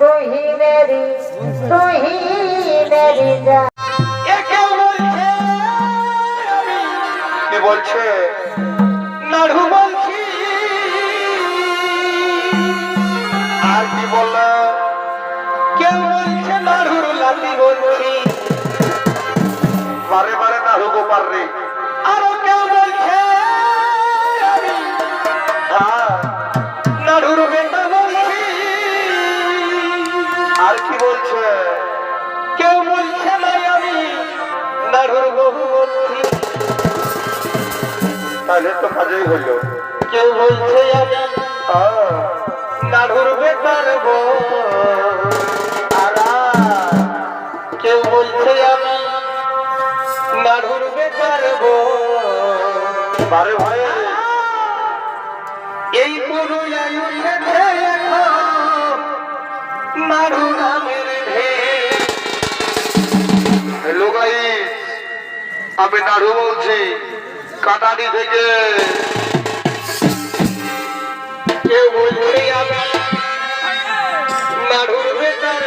তুহিনেরি তুহিনেরি যা কি বলছে নাড়ু বলছি আর কি বলল কেউ বলছে নাড়ুর লাতি বলছি বারে বারে নাড়ু গোপাল রে আরো কেউ বলছে নাড়ুর বেটা বলছি আর কি বলছে কেউ বলছে নাই আমি নাড়ুর বহু বলছি তাহলে তো কাজেই হলো কেউ বলছে আমি নাড়ুর বেটার আর কেউ বলছে আমি নাড়ুর বেটার বারে ভাই এই পুরো নাড়ু নামের হ্যালো গাইস আমি নাড়ু বলছি কাটারি থেকে কেউ বলছে আমি নাড়ুর বেটার